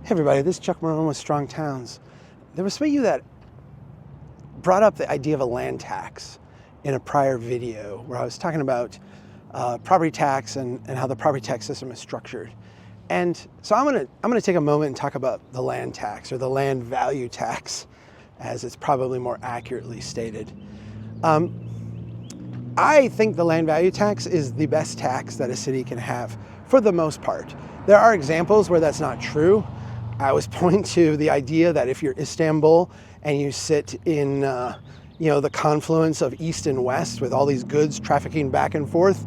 Hey everybody, this is Chuck Marone with Strong Towns. There was some of you that brought up the idea of a land tax in a prior video where I was talking about property tax and how the property tax system is structured. And so I'm gonna take a moment and talk about the land tax, or the land value tax, as it's probably more accurately stated. I think the land value tax is the best tax that a city can have for the most part. There are examples where that's not true. I always point to the idea that if you're Istanbul and you sit in the confluence of east and west with all these goods trafficking back and forth,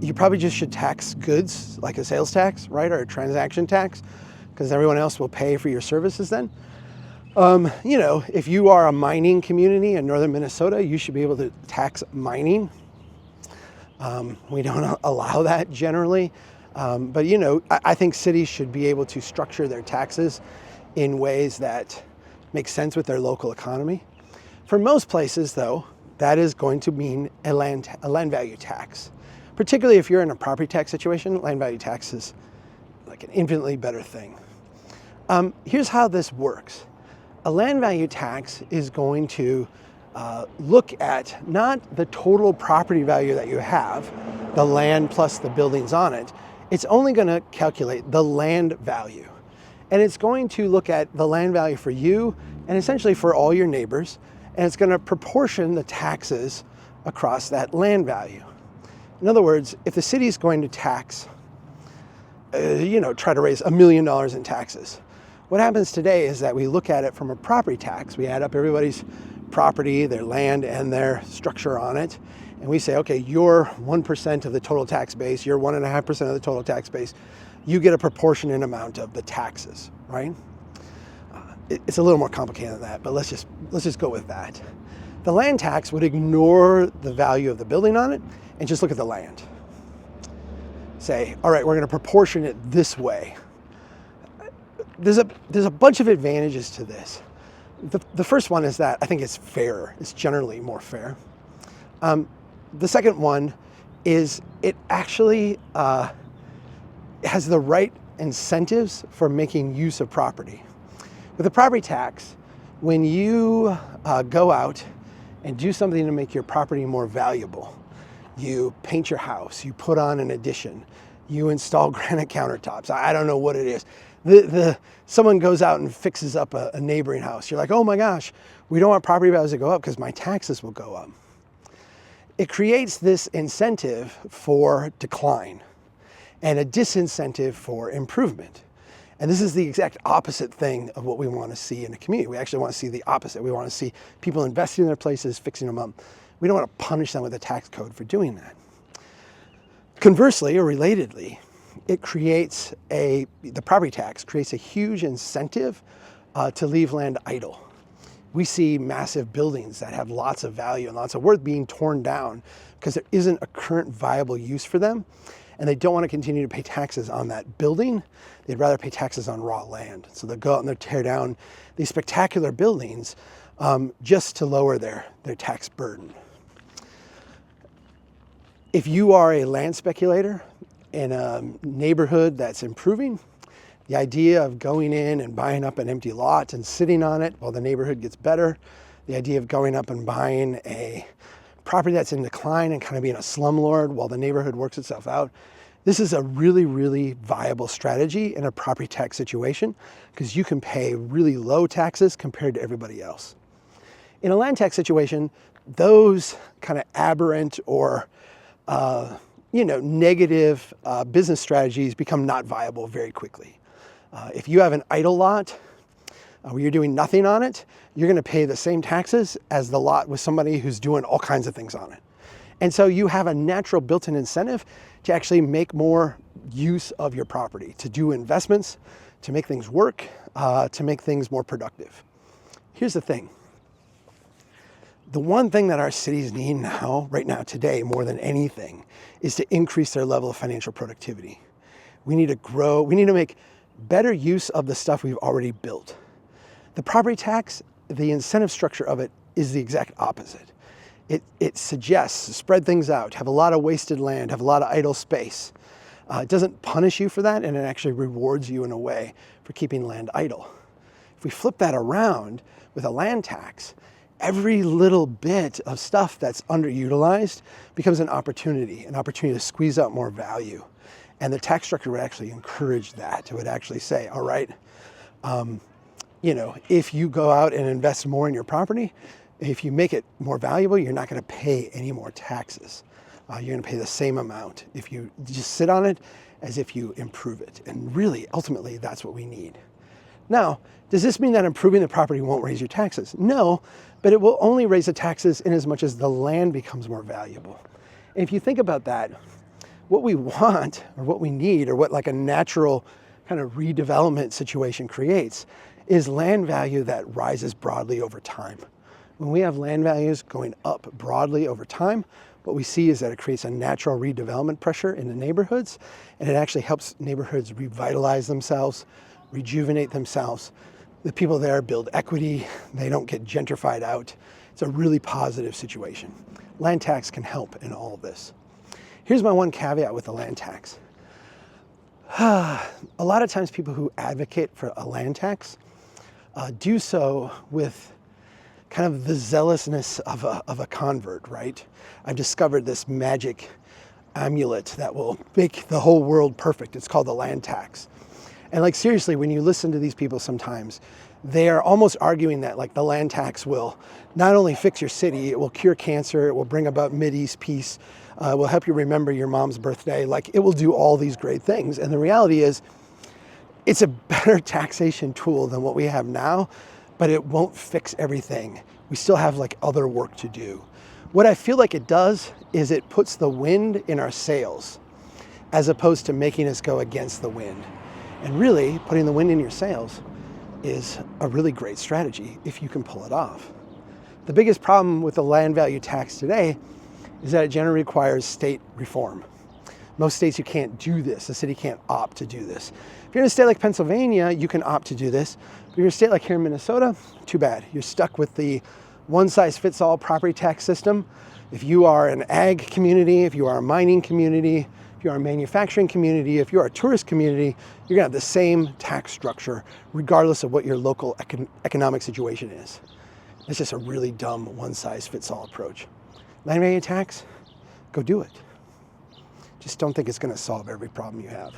you probably just should tax goods like a sales tax, right, or a transaction tax, because everyone else will pay for your services then. If you are a mining community in northern Minnesota, you should be able to tax mining. We don't allow that generally. But I think cities should be able to structure their taxes in ways that make sense with their local economy. For most places, though, that is going to mean a land value tax. Particularly if you're in a property tax situation, land value tax is like an infinitely better thing. Here's how this works. A land value tax is going to look at not the total property value that you have, the land plus the buildings on it. It's only going to calculate the land value. And it's going to look at the land value for you and essentially for all your neighbors. And it's going to proportion the taxes across that land value. In other words, if the city is going to tax, try to raise $1 million in taxes, what happens today is that we look at it from a property tax. We add up everybody's property, their land, and their structure on it. And we say, okay, you're 1% of the total tax base, you're 1.5% of the total tax base. You get a proportionate amount of the taxes, right? It's a little more complicated than that, but let's just go with that. The land tax would ignore the value of the building on it and just look at the land. Say, all right, we're going to proportion it this way. There's a bunch of advantages to this. The first one is that I think it's fairer. It's generally more fair. The second one is it actually has the right incentives for making use of property. With a property tax, when you go out and do something to make your property more valuable, you paint your house, you put on an addition, you install granite countertops, I don't know what it is. Someone goes out and fixes up a neighboring house. You're like, oh my gosh, we don't want property values to go up because my taxes will go up. It creates this incentive for decline and a disincentive for improvement. And this is the exact opposite thing of what we want to see in a community. We actually want to see the opposite. We want to see people investing in their places, fixing them up. We don't want to punish them with a tax code for doing that. Conversely, or relatedly, it creates the property tax creates a huge incentive to leave land idle. We see massive buildings that have lots of value and lots of worth being torn down because there isn't a current viable use for them, and they don't want to continue to pay taxes on that building. They'd rather pay taxes on raw land. So they'll go out and they'll tear down these spectacular buildings just to lower their tax burden. If you are a land speculator in a neighborhood that's improving, the idea of going in and buying up an empty lot and sitting on it while the neighborhood gets better, the idea of going up and buying a property that's in decline and kind of being a slumlord while the neighborhood works itself out, this is a really, really viable strategy in a property tax situation because you can pay really low taxes compared to everybody else. In a land tax situation, those kind of aberrant or negative business strategies become not viable very quickly. If you have an idle lot where you're doing nothing on it, you're going to pay the same taxes as the lot with somebody who's doing all kinds of things on it. And so you have a natural built-in incentive to actually make more use of your property, to do investments, to make things work, to make things more productive. Here's the thing. The one thing that our cities need right now, today, more than anything, is to increase their level of financial productivity. We need to grow. We need to make better use of the stuff we've already built. The property tax, the incentive structure of it is the exact opposite. It suggests spread things out, have a lot of wasted land, have a lot of idle space, It doesn't punish you for that, and it actually rewards you in a way for keeping land idle. If we flip that around with a land tax, every little bit of stuff that's underutilized becomes an opportunity to squeeze out more value. And the tax structure would actually encourage that. It would actually say, all right, if you go out and invest more in your property, if you make it more valuable, you're not going to pay any more taxes. You're going to pay the same amount if you just sit on it as if you improve it. And really, ultimately, that's what we need. Now, does this mean that improving the property won't raise your taxes? No, but it will only raise the taxes in as much as the land becomes more valuable. And if you think about that, what we want or what we need or what like a natural kind of redevelopment situation creates is land value that rises broadly over time. When we have land values going up broadly over time, what we see is that it creates a natural redevelopment pressure in the neighborhoods, and it actually helps neighborhoods revitalize themselves, rejuvenate themselves. The people there build equity, they don't get gentrified out. It's a really positive situation. Land tax can help in all of this. Here's my one caveat with the land tax. A lot of times people who advocate for a land tax do so with kind of the zealousness of a convert, right? I've discovered this magic amulet that will make the whole world perfect. It's called the land tax. And like seriously, when you listen to these people sometimes, they are almost arguing that like the land tax will not only fix your city, it will cure cancer, it will bring about Mideast peace, will help you remember your mom's birthday, like it will do all these great things. And the reality is, it's a better taxation tool than what we have now, but it won't fix everything. We still have like other work to do. What I feel like it does is it puts the wind in our sails as opposed to making us go against the wind. And really, putting the wind in your sails is a really great strategy if you can pull it off. The biggest problem with the land value tax today is that it generally requires state reform. Most states, you can't do this. The city can't opt to do this. If you're in a state like Pennsylvania, you can opt to do this. But if you're in a state like here in Minnesota, too bad. You're stuck with the one-size-fits-all property tax system. If you are an ag community, if you are a mining community, if you are a manufacturing community, if you're a tourist community, you're gonna have the same tax structure regardless of what your local economic situation is. It's just a really dumb one-size-fits-all approach. Land value tax, go do it. Just don't think it's gonna solve every problem you have.